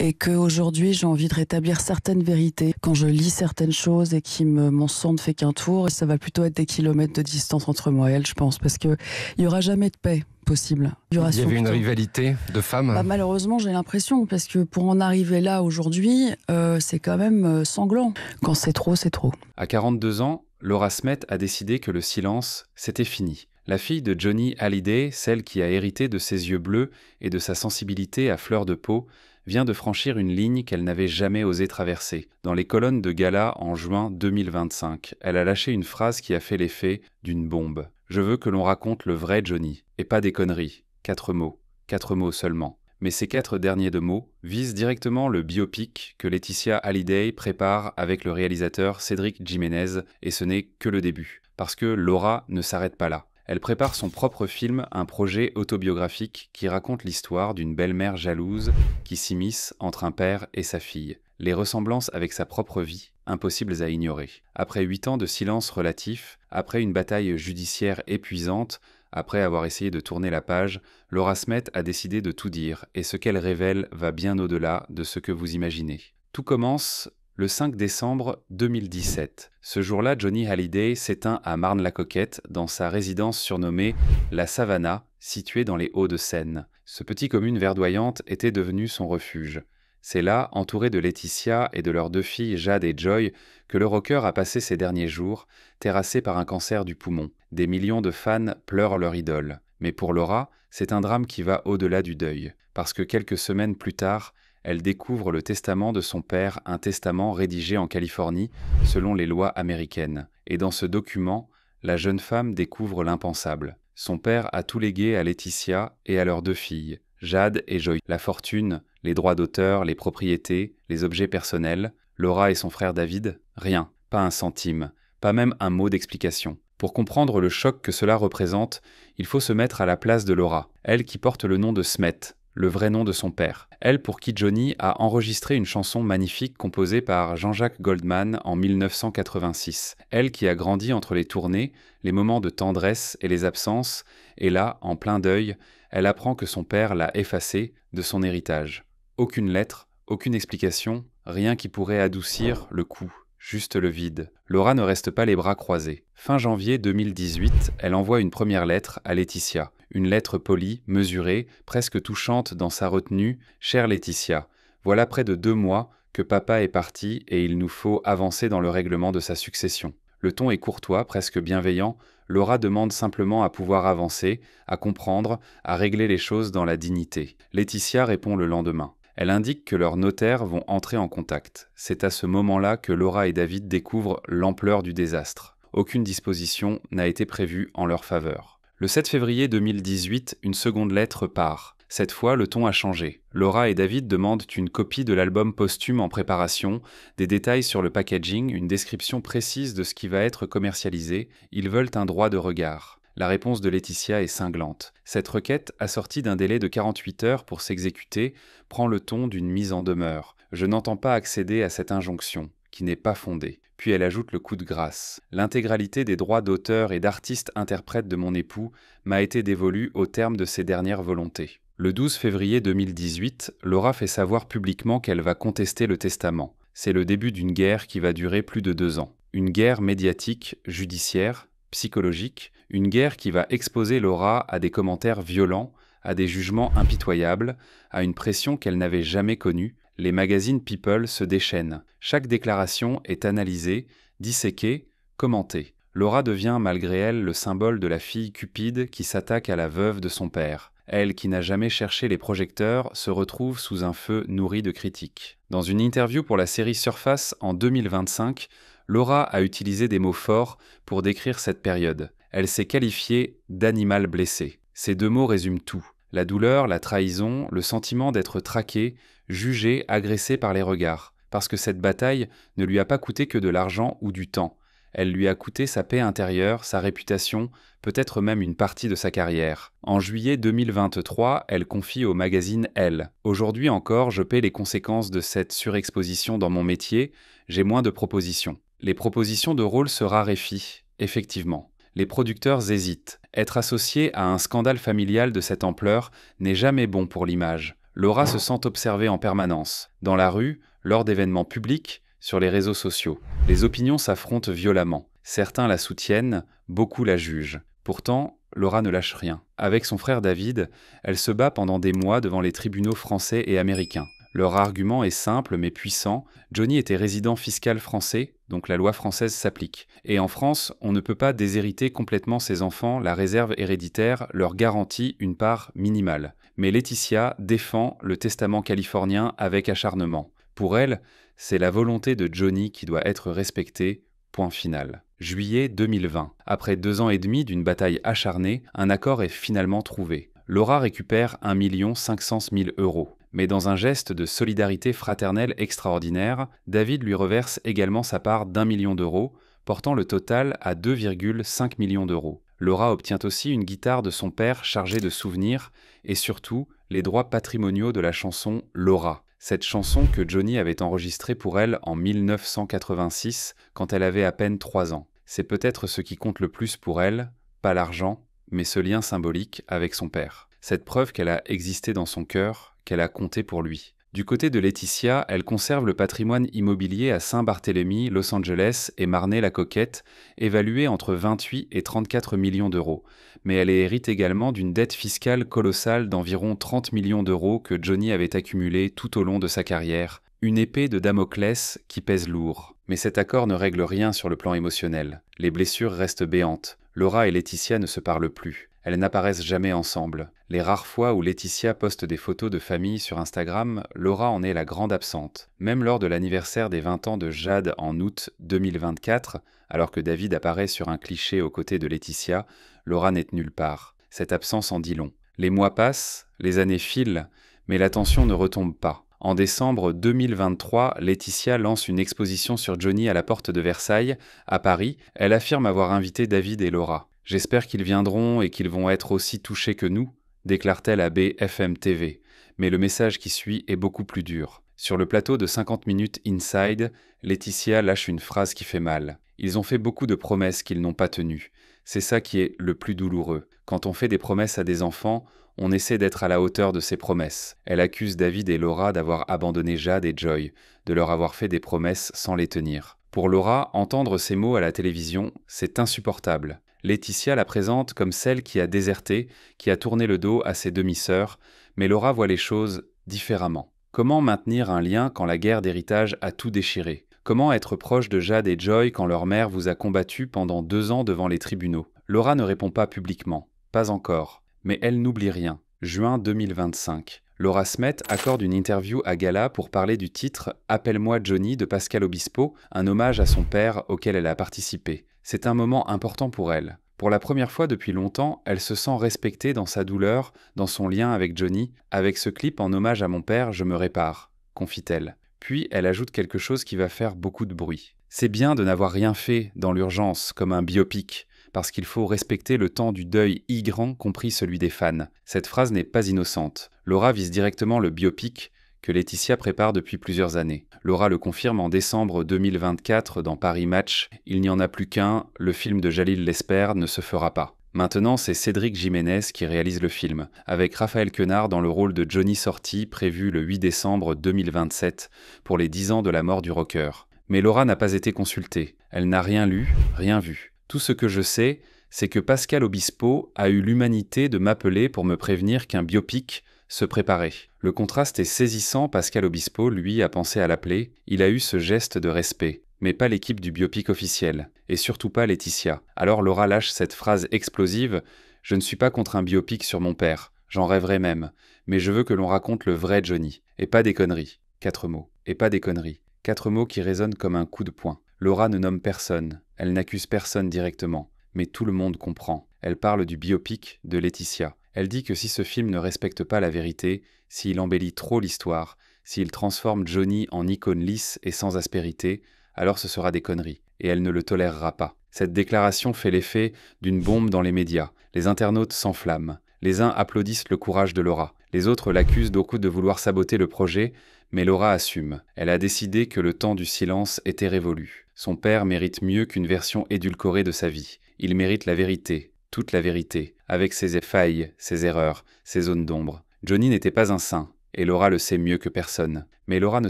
et qu'aujourd'hui j'ai envie de rétablir certaines vérités. Quand je lis certaines choses et mon sang ne fait qu'un tour, ça va plutôt être des kilomètres de distance entre moi et elle, je pense, parce que il n'y aura jamais de paix possible. Il y avait une Plutôt. rivalité de femmes. Malheureusement, j'ai l'impression, parce que pour en arriver là aujourd'hui, c'est quand même sanglant. Quand c'est trop, c'est trop. À 42 ans, Laura Smet a décidé que le silence, c'était fini. La fille de Johnny Hallyday, celle qui a hérité de ses yeux bleus et de sa sensibilité à fleur de peau, vient de franchir une ligne qu'elle n'avait jamais osé traverser. Dans les colonnes de gala en juin 2025, elle a lâché une phrase qui a fait l'effet d'une bombe. « Je veux que l'on raconte le vrai Johnny, et pas des conneries. 4 mots seulement. » Mais ces 4 derniers mots visent directement le biopic que Laetitia Hallyday prépare avec le réalisateur Cédric Jiménez, et ce n'est que le début. Parce que Laura ne s'arrête pas là. Elle prépare son propre film, un projet autobiographique qui raconte l'histoire d'une belle-mère jalouse qui s'immisce entre un père et sa fille. Les ressemblances avec sa propre vie, impossibles à ignorer. Après 8 ans de silence relatif, après une bataille judiciaire épuisante, après avoir essayé de tourner la page, Laura Smet a décidé de tout dire, et ce qu'elle révèle va bien au-delà de ce que vous imaginez. Tout commence le 5 décembre 2017. Ce jour-là, Johnny Hallyday s'éteint à Marne-la-Coquette, dans sa résidence surnommée La Savannah, située dans les Hauts-de-Seine. Ce petit commune verdoyante était devenu son refuge. C'est là, entouré de Laetitia et de leurs 2 filles Jade et Joy, que le rocker a passé ses derniers jours, terrassé par un cancer du poumon. Des millions de fans pleurent leur idole. Mais pour Laura, c'est un drame qui va au-delà du deuil, parce que quelques semaines plus tard, elle découvre le testament de son père, un testament rédigé en Californie selon les lois américaines. Et dans ce document, la jeune femme découvre l'impensable. Son père a tout légué à Laetitia et à leurs 2 filles, Jade et Joy. La fortune, les droits d'auteur, les propriétés, les objets personnels. Laura et son frère David, rien, pas un centime, pas même un mot d'explication. Pour comprendre le choc que cela représente, il faut se mettre à la place de Laura, elle qui porte le nom de Smet, le vrai nom de son père. Elle pour qui Johnny a enregistré une chanson magnifique composée par Jean-Jacques Goldman en 1986. Elle qui a grandi entre les tournées, les moments de tendresse et les absences, et là, en plein deuil, elle apprend que son père l'a effacée de son héritage. Aucune lettre, aucune explication, rien qui pourrait adoucir le coup. Juste le vide. Laura ne reste pas les bras croisés. Fin janvier 2018, elle envoie une première lettre à Laetitia. Une lettre polie, mesurée, presque touchante dans sa retenue. « Chère Laetitia, voilà près de 2 mois que papa est parti et il nous faut avancer dans le règlement de sa succession. » Le ton est courtois, presque bienveillant. Laura demande simplement à pouvoir avancer, à comprendre, à régler les choses dans la dignité. Laetitia répond le lendemain. Elle indique que leurs notaires vont entrer en contact. C'est à ce moment-là que Laura et David découvrent l'ampleur du désastre. Aucune disposition n'a été prévue en leur faveur. Le 7 février 2018, une seconde lettre part. Cette fois, le ton a changé. Laura et David demandent une copie de l'album posthume en préparation, des détails sur le packaging, une description précise de ce qui va être commercialisé. Ils veulent un droit de regard. La réponse de Laetitia est cinglante. Cette requête, assortie d'un délai de 48 heures pour s'exécuter, prend le ton d'une mise en demeure. Je n'entends pas accéder à cette injonction, qui n'est pas fondée. Puis elle ajoute le coup de grâce. L'intégralité des droits d'auteur et d'artiste-interprète de mon époux m'a été dévolue au terme de ses dernières volontés. Le 12 février 2018, Laura fait savoir publiquement qu'elle va contester le testament. C'est le début d'une guerre qui va durer plus de 2 ans. Une guerre médiatique, judiciaire, psychologique, une guerre qui va exposer Laura à des commentaires violents, à des jugements impitoyables, à une pression qu'elle n'avait jamais connue. Les magazines People se déchaînent. Chaque déclaration est analysée, disséquée, commentée. Laura devient malgré elle le symbole de la fille cupide qui s'attaque à la veuve de son père. Elle, qui n'a jamais cherché les projecteurs, se retrouve sous un feu nourri de critiques. Dans une interview pour la série Surface en 2025, Laura a utilisé des mots forts pour décrire cette période. Elle s'est qualifiée d'animal blessé. Ces 2 mots résument tout. La douleur, la trahison, le sentiment d'être traqué, jugé, agressé par les regards. Parce que cette bataille ne lui a pas coûté que de l'argent ou du temps. Elle lui a coûté sa paix intérieure, sa réputation, peut-être même une partie de sa carrière. En juillet 2023, elle confie au magazine Elle. Aujourd'hui encore, je paie les conséquences de cette surexposition dans mon métier, j'ai moins de propositions. Les propositions de rôle se raréfient, effectivement. Les producteurs hésitent. Être associé à un scandale familial de cette ampleur n'est jamais bon pour l'image. Laura se sent observée en permanence, dans la rue, lors d'événements publics, sur les réseaux sociaux. Les opinions s'affrontent violemment. Certains la soutiennent, beaucoup la jugent. Pourtant, Laura ne lâche rien. Avec son frère David, elle se bat pendant des mois devant les tribunaux français et américains. Leur argument est simple mais puissant. Johnny était résident fiscal français, donc la loi française s'applique. Et en France, on ne peut pas déshériter complètement ses enfants, la réserve héréditaire leur garantit une part minimale. Mais Laetitia défend le testament californien avec acharnement. Pour elle, c'est la volonté de Johnny qui doit être respectée, point final. Juillet 2020. Après 2 ans et demi d'une bataille acharnée, un accord est finalement trouvé. Laura récupère 1 500 000 €. Mais dans un geste de solidarité fraternelle extraordinaire, David lui reverse également sa part d'1 million d'euros, portant le total à 2,5 millions d'euros. Laura obtient aussi une guitare de son père chargée de souvenirs et surtout les droits patrimoniaux de la chanson Laura. Cette chanson que Johnny avait enregistrée pour elle en 1986 quand elle avait à peine 3 ans. C'est peut-être ce qui compte le plus pour elle, pas l'argent, mais ce lien symbolique avec son père. Cette preuve qu'elle a existé dans son cœur, qu'elle a compté pour lui. Du côté de Laetitia, elle conserve le patrimoine immobilier à Saint-Barthélemy, Los Angeles et Marnay-la-Coquette, évalué entre 28 et 34 millions d'euros. Mais elle hérite également d'une dette fiscale colossale d'environ 30 millions d'euros que Johnny avait accumulée tout au long de sa carrière. Une épée de Damoclès qui pèse lourd. Mais cet accord ne règle rien sur le plan émotionnel. Les blessures restent béantes. Laura et Laetitia ne se parlent plus. Elles n'apparaissent jamais ensemble. Les rares fois où Laetitia poste des photos de famille sur Instagram, Laura en est la grande absente. Même lors de l'anniversaire des 20 ans de Jade en août 2024, alors que David apparaît sur un cliché aux côtés de Laetitia, Laura n'est nulle part. Cette absence en dit long. Les mois passent, les années filent, mais l'attention ne retombe pas. En décembre 2023, Laetitia lance une exposition sur Johnny à la porte de Versailles, à Paris. Elle affirme avoir invité David et Laura. « J'espère qu'ils viendront et qu'ils vont être aussi touchés que nous », déclare-t-elle à BFM TV. Mais le message qui suit est beaucoup plus dur. Sur le plateau de 50 minutes Inside, Laetitia lâche une phrase qui fait mal. Ils ont fait beaucoup de promesses qu'ils n'ont pas tenues. C'est ça qui est le plus douloureux. Quand on fait des promesses à des enfants, on essaie d'être à la hauteur de ces promesses. Elle accuse David et Laura d'avoir abandonné Jade et Joy, de leur avoir fait des promesses sans les tenir. Pour Laura, entendre ces mots à la télévision, c'est insupportable. Laetitia la présente comme celle qui a déserté, qui a tourné le dos à ses demi-sœurs, mais Laura voit les choses différemment. Comment maintenir un lien quand la guerre d'héritage a tout déchiré ? Comment être proche de Jade et Joy quand leur mère vous a combattu pendant 2 ans devant les tribunaux ? Laura ne répond pas publiquement, pas encore, mais elle n'oublie rien. Juin 2025. Laura Smet accorde une interview à Gala pour parler du titre « Appelle-moi Johnny » de Pascal Obispo, un hommage à son père auquel elle a participé. C'est un moment important pour elle. Pour la première fois depuis longtemps, elle se sent respectée dans sa douleur, dans son lien avec Johnny. Avec ce clip en hommage à mon père, je me répare, confie-t-elle. Puis elle ajoute quelque chose qui va faire beaucoup de bruit. C'est bien de n'avoir rien fait dans l'urgence, comme un biopic, parce qu'il faut respecter le temps du deuil grand, compris celui des fans. Cette phrase n'est pas innocente. Laura vise directement le biopic que Laetitia prépare depuis plusieurs années. Laura le confirme en décembre 2024 dans Paris Match. Il n'y en a plus qu'un, le film de Jalil Lesper ne se fera pas. Maintenant, c'est Cédric Jiménez qui réalise le film, avec Raphaël Quenard dans le rôle de Johnny Sorti, prévu le 8 décembre 2027, pour les 10 ans de la mort du rocker. Mais Laura n'a pas été consultée. Elle n'a rien lu, rien vu. Tout ce que je sais, c'est que Pascal Obispo a eu l'humanité de m'appeler pour me prévenir qu'un biopic se préparait. Le contraste est saisissant. Pascal Obispo, lui, a pensé à l'appeler. Il a eu ce geste de respect. Mais pas l'équipe du biopic officiel. Et surtout pas Laetitia. Alors Laura lâche cette phrase explosive « Je ne suis pas contre un biopic sur mon père. J'en rêverais même. Mais je veux que l'on raconte le vrai Johnny. Et pas des conneries. » 4 mots. Et pas des conneries. 4 mots qui résonnent comme un coup de poing. Laura ne nomme personne. Elle n'accuse personne directement. Mais tout le monde comprend. Elle parle du biopic de Laetitia. Elle dit que si ce film ne respecte pas la vérité, s'il embellit trop l'histoire, s'il transforme Johnny en icône lisse et sans aspérité, alors ce sera des conneries, et elle ne le tolérera pas. Cette déclaration fait l'effet d'une bombe dans les médias. Les internautes s'enflamment. Les uns applaudissent le courage de Laura. Les autres l'accusent beaucoup de vouloir saboter le projet, mais Laura assume. Elle a décidé que le temps du silence était révolu. Son père mérite mieux qu'une version édulcorée de sa vie. Il mérite la vérité. Toute la vérité, avec ses failles, ses erreurs, ses zones d'ombre. Johnny n'était pas un saint, Et Laura le sait mieux que personne. Mais Laura ne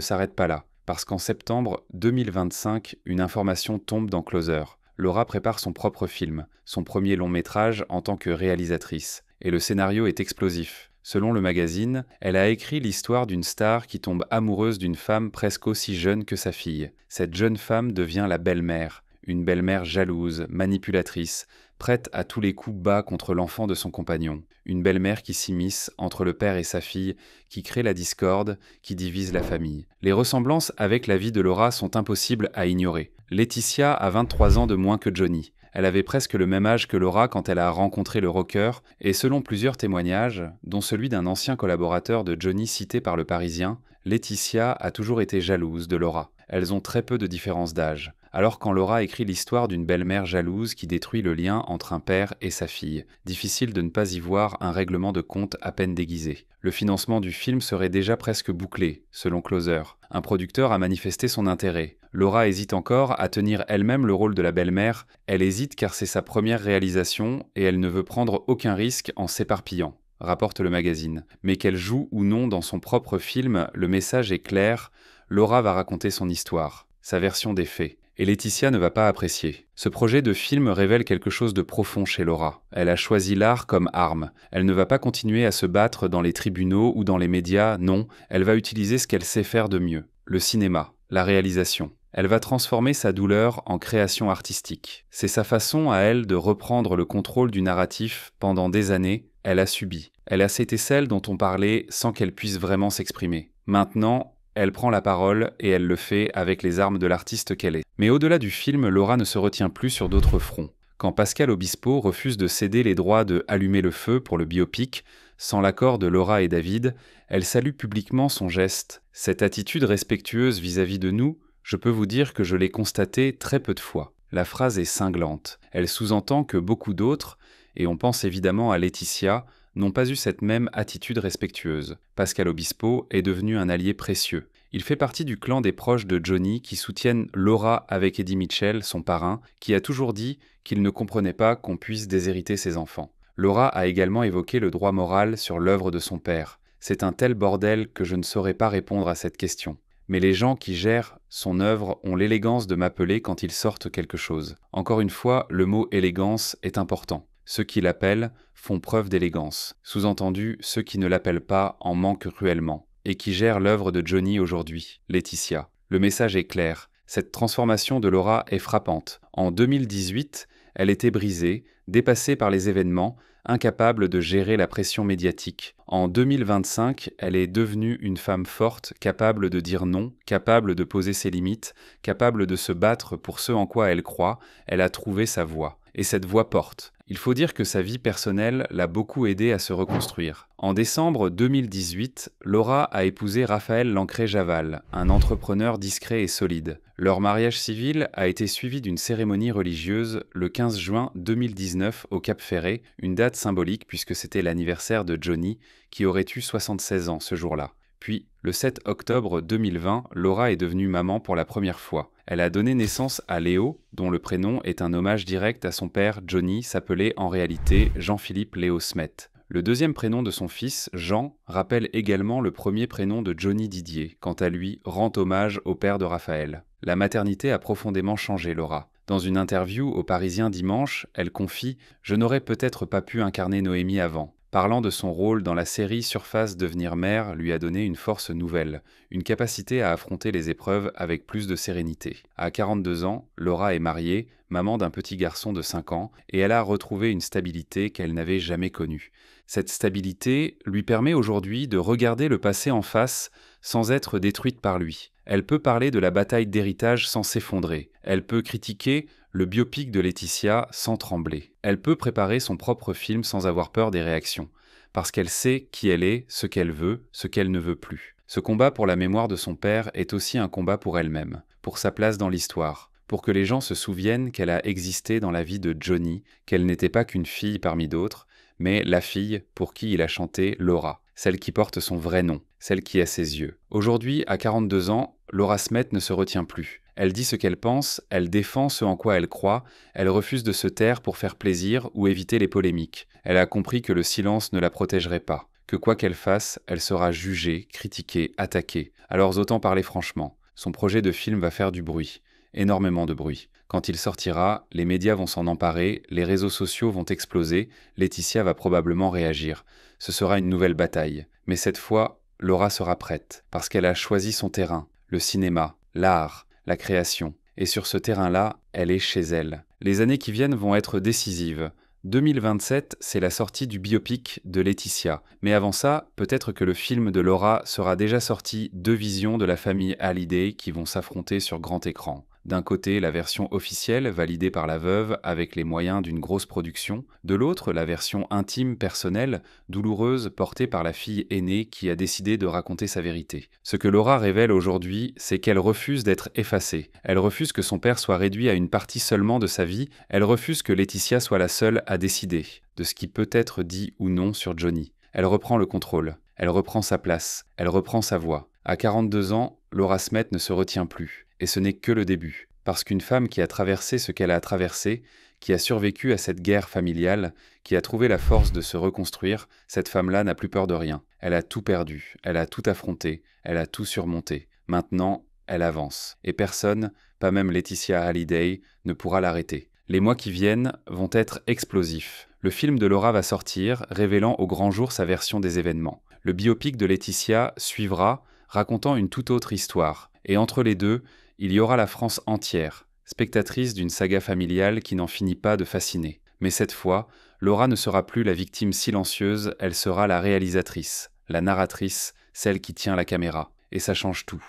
s'arrête pas là, parce qu'en septembre 2025, une information tombe dans Closer. Laura prépare son propre film, son premier long métrage en tant que réalisatrice. Et le scénario est explosif. Selon le magazine, elle a écrit l'histoire d'une star qui tombe amoureuse d'une femme presque aussi jeune que sa fille. Cette jeune femme devient la belle-mère, une belle-mère jalouse, manipulatrice, prête à tous les coups bas contre l'enfant de son compagnon. Une belle-mère qui s'immisce entre le père et sa fille, qui crée la discorde, qui divise la famille. Les ressemblances avec la vie de Laura sont impossibles à ignorer. Laetitia a 23 ans de moins que Johnny. Elle avait presque le même âge que Laura quand elle a rencontré le rocker, et selon plusieurs témoignages, dont celui d'un ancien collaborateur de Johnny cité par le Parisien, Laetitia a toujours été jalouse de Laura. Elles ont très peu de différence d'âge. Alors quand Laura écrit l'histoire d'une belle-mère jalouse qui détruit le lien entre un père et sa fille, difficile de ne pas y voir un règlement de compte à peine déguisé. Le financement du film serait déjà presque bouclé, selon Closer. Un producteur a manifesté son intérêt. Laura hésite encore à tenir elle-même le rôle de la belle-mère. Elle hésite car c'est sa première réalisation et elle ne veut prendre aucun risque en s'éparpillant, rapporte le magazine. Mais qu'elle joue ou non dans son propre film, le message est clair. Laura va raconter son histoire, sa version des faits. Et Laetitia ne va pas apprécier. Ce projet de film révèle quelque chose de profond chez Laura. Elle a choisi l'art comme arme. Elle ne va pas continuer à se battre dans les tribunaux ou dans les médias, non, elle va utiliser ce qu'elle sait faire de mieux. Le cinéma, la réalisation. Elle va transformer sa douleur en création artistique. C'est sa façon à elle de reprendre le contrôle du narratif pendant des années. Elle a subi. Elle a été celle dont on parlait sans qu'elle puisse vraiment s'exprimer. Maintenant, elle prend la parole et elle le fait avec les armes de l'artiste qu'elle est. Mais au-delà du film, Laura ne se retient plus sur d'autres fronts. Quand Pascal Obispo refuse de céder les droits de Allumer le feu pour le biopic, sans l'accord de Laura et David, elle salue publiquement son geste. Cette attitude respectueuse vis-à-vis de nous, je peux vous dire que je l'ai constatée très peu de fois. La phrase est cinglante. Elle sous-entend que beaucoup d'autres, et on pense évidemment à Laetitia, n'ont pas eu cette même attitude respectueuse. Pascal Obispo est devenu un allié précieux. Il fait partie du clan des proches de Johnny qui soutiennent Laura avec Eddie Mitchell, son parrain, qui a toujours dit qu'il ne comprenait pas qu'on puisse déshériter ses enfants. Laura a également évoqué le droit moral sur l'œuvre de son père. C'est un tel bordel que je ne saurais pas répondre à cette question. Mais les gens qui gèrent son œuvre ont l'élégance de m'appeler quand ils sortent quelque chose. Encore une fois, le mot élégance est important. Ceux qui l'appellent font preuve d'élégance. Sous-entendu, ceux qui ne l'appellent pas en manquent cruellement. Et qui gèrent l'œuvre de Johnny aujourd'hui, Laetitia. Le message est clair. Cette transformation de Laura est frappante. En 2018, elle était brisée, dépassée par les événements, incapable de gérer la pression médiatique. En 2025, elle est devenue une femme forte, capable de dire non, capable de poser ses limites, capable de se battre pour ce en quoi elle croit. Elle a trouvé sa voie. Et cette voie porte. Il faut dire que sa vie personnelle l'a beaucoup aidée à se reconstruire. En décembre 2018, Laura a épousé Raphaël Lancret-Javal, un entrepreneur discret et solide. Leur mariage civil a été suivi d'une cérémonie religieuse le 15 juin 2019 au Cap Ferret, une date symbolique puisque c'était l'anniversaire de Johnny, qui aurait eu 76 ans ce jour-là. Puis, le 7 octobre 2020, Laura est devenue maman pour la première fois. Elle a donné naissance à Léo, dont le prénom est un hommage direct à son père. Johnny s'appelait en réalité Jean-Philippe Léo Smet. Le deuxième prénom de son fils, Jean, rappelle également le premier prénom de Johnny Didier, quant à lui, rend hommage au père de Raphaël. La maternité a profondément changé Laura. Dans une interview au Parisien dimanche, elle confie « Je n'aurais peut-être pas pu incarner Noémie avant ». Parlant de son rôle dans la série Surface devenir mère lui a donné une force nouvelle, une capacité à affronter les épreuves avec plus de sérénité. À 42 ans, Laura est mariée, maman d'un petit garçon de 5 ans, et elle a retrouvé une stabilité qu'elle n'avait jamais connue. Cette stabilité lui permet aujourd'hui de regarder le passé en face sans être détruite par lui. Elle peut parler de la bataille d'héritage sans s'effondrer. Elle peut critiquer le biopic de Laetitia sans trembler. Elle peut préparer son propre film sans avoir peur des réactions, parce qu'elle sait qui elle est, ce qu'elle veut, ce qu'elle ne veut plus. Ce combat pour la mémoire de son père est aussi un combat pour elle-même, pour sa place dans l'histoire, pour que les gens se souviennent qu'elle a existé dans la vie de Johnny, qu'elle n'était pas qu'une fille parmi d'autres, mais la fille pour qui il a chanté Laura, celle qui porte son vrai nom, celle qui a ses yeux. Aujourd'hui, à 42 ans, Laura Smet ne se retient plus. Elle dit ce qu'elle pense, elle défend ce en quoi elle croit, elle refuse de se taire pour faire plaisir ou éviter les polémiques. Elle a compris que le silence ne la protégerait pas, que quoi qu'elle fasse, elle sera jugée, critiquée, attaquée. Alors autant parler franchement. Son projet de film va faire du bruit, énormément de bruit. Quand il sortira, les médias vont s'en emparer, les réseaux sociaux vont exploser, Laetitia va probablement réagir. Ce sera une nouvelle bataille. Mais cette fois, Laura sera prête, parce qu'elle a choisi son terrain, le cinéma, l'art, la création. Et sur ce terrain-là, elle est chez elle. Les années qui viennent vont être décisives. 2027, c'est la sortie du biopic de Laetitia. Mais avant ça, peut-être que le film de Laura sera déjà sorti, deux visions de la famille Hallyday qui vont s'affronter sur grand écran. D'un côté, la version officielle, validée par la veuve, avec les moyens d'une grosse production. De l'autre, la version intime, personnelle, douloureuse, portée par la fille aînée qui a décidé de raconter sa vérité. Ce que Laura révèle aujourd'hui, c'est qu'elle refuse d'être effacée. Elle refuse que son père soit réduit à une partie seulement de sa vie. Elle refuse que Laetitia soit la seule à décider de ce qui peut être dit ou non sur Johnny. Elle reprend le contrôle. Elle reprend sa place. Elle reprend sa voix. À 42 ans, Laura Smet ne se retient plus. Et ce n'est que le début. Parce qu'une femme qui a traversé ce qu'elle a traversé, qui a survécu à cette guerre familiale, qui a trouvé la force de se reconstruire, cette femme-là n'a plus peur de rien. Elle a tout perdu, elle a tout affronté, elle a tout surmonté. Maintenant, elle avance. Et personne, pas même Laetitia Hallyday, ne pourra l'arrêter. Les mois qui viennent vont être explosifs. Le film de Laura va sortir, révélant au grand jour sa version des événements. Le biopic de Laetitia suivra, racontant une toute autre histoire. Et entre les deux, il y aura la France entière, spectatrice d'une saga familiale qui n'en finit pas de fasciner. Mais cette fois, Laura ne sera plus la victime silencieuse, elle sera la réalisatrice, la narratrice, celle qui tient la caméra. Et ça change tout.